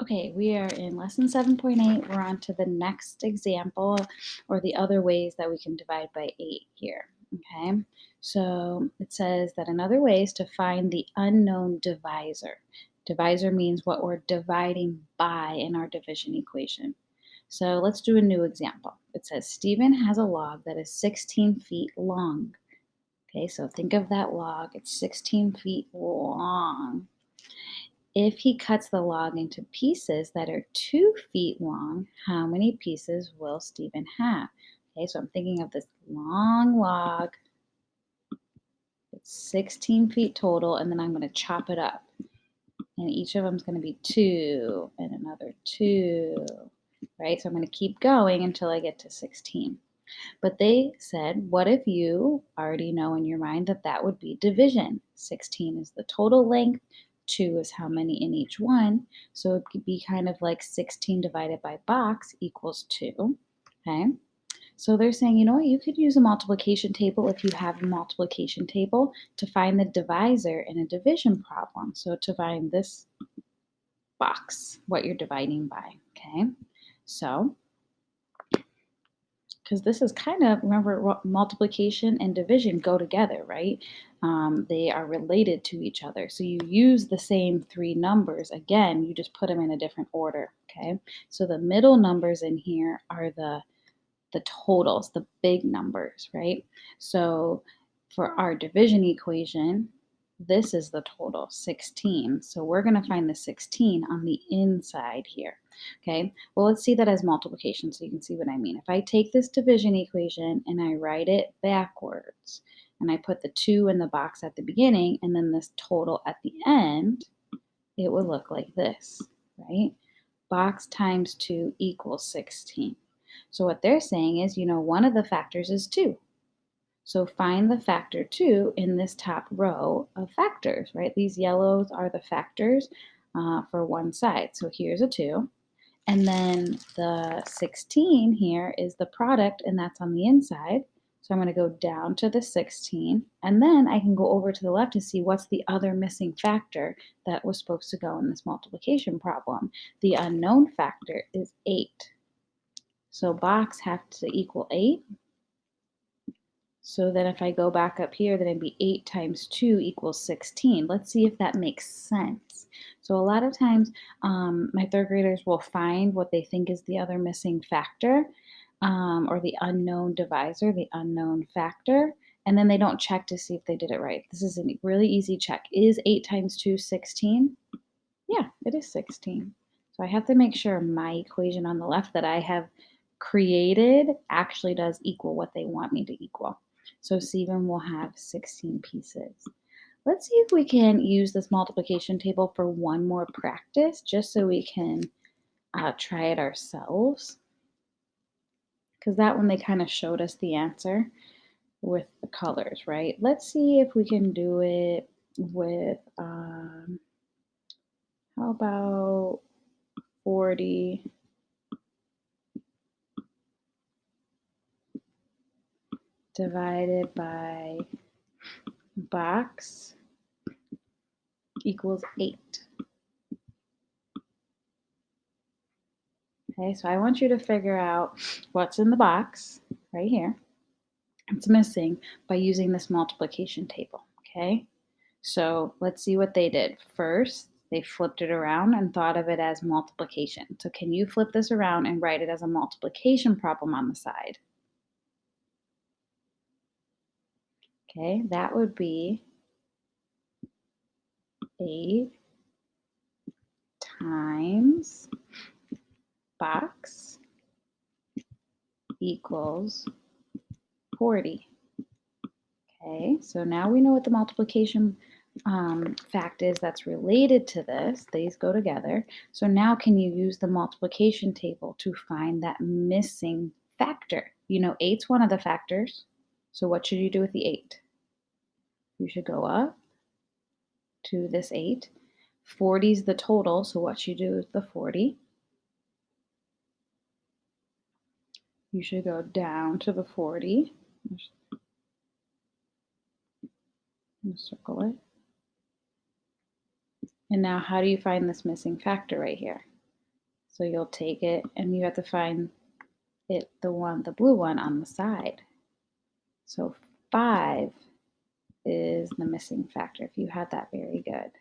Okay, we are in lesson 7.8. We're on to the next example or the other ways that we can divide by 8 here. Okay, so it says that another way is to find the unknown divisor. Divisor means what we're dividing by in our division equation. So let's do a new example. It says Stephen has a log that is 16 feet long. Okay, so think of that log, it's 16 feet long. If he cuts the log into pieces that are 2 feet long, how many pieces will Stephen have? Okay, so I'm thinking of this long log. It's 16 feet total, and then I'm going to chop it up. And each of them is going to be 2 and another 2, right? So I'm going to keep going until I get to 16. But they said, what if you already know in your mind that that would be division? 16 is the total length, 2 is how many in each one. So it could be kind of like 16 divided by box equals 2. Okay. So they're saying, you know what, you could use a multiplication table if you have a multiplication table to find the divisor in a division problem. So to find this box, what you're dividing by. Okay. So because this is kind of, remember, multiplication and division go together, right? They are related to each other. So you use the same three numbers. Again, you just put them in a different order, okay? So the middle numbers in here are the totals, the big numbers, right? So for our division equation, this is the total, 16. So we're going to find the 16 on the inside here. Okay, well, let's see that as multiplication so you can see what I mean. If I take this division equation and I write it backwards, and I put the 2 in the box at the beginning and then this total at the end, it would look like this, right? Box times 2 equals 16. So what they're saying is, you know, one of the factors is 2. So find the factor 2 in this top row of factors, right? These yellows are the factors for one side. So here's a 2. And then the 16 here is the product, and that's on the inside. So I'm going to go down to the 16, and then I can go over to the left to see what's the other missing factor that was supposed to go in this multiplication problem. The unknown factor is 8. So box has to equal 8. So then if I go back up here, then it'd be 8 times 2 equals 16. Let's see if that makes sense. So a lot of times my third graders will find what they think is the other missing factor or the unknown divisor, the unknown factor, and then they don't check to see if they did it right. This is a really easy check. Is 8 times 2 16? Yeah, it is 16. So I have to make sure my equation on the left that I have created actually does equal what they want me to equal. So Stephen will have 16 pieces. Let's see if we can use this multiplication table for one more practice, just so we can try it ourselves. Because that one they kind of showed us the answer with the colors, right? Let's see if we can do it with, how about 40 divided by box equals 8. Okay, so I want you to figure out what's in the box right here. It's missing by using this multiplication table, okay? So let's see what they did. First, they flipped it around and thought of it as multiplication. So can you flip this around and write it as a multiplication problem on the side? Okay, that would be 8 times box equals 40. Okay, so now we know what the multiplication fact is that's related to this. These go together. So now can you use the multiplication table to find that missing factor? You know, 8's one of the factors. So what should you do with the 8? You should go up to this 8. 40 is the total, so what should you do with the 40? You should go down to the 40. Circle it. And now how do you find this missing factor right here? So you'll take it and you have to find it, the blue one on the side. So 5 is the missing factor. If you had that, very good.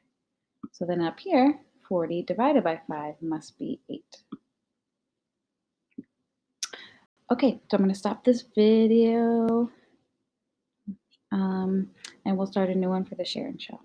So then up here, 40 divided by 5 must be 8. Okay, so I'm going to stop this video and we'll start a new one for the share and show.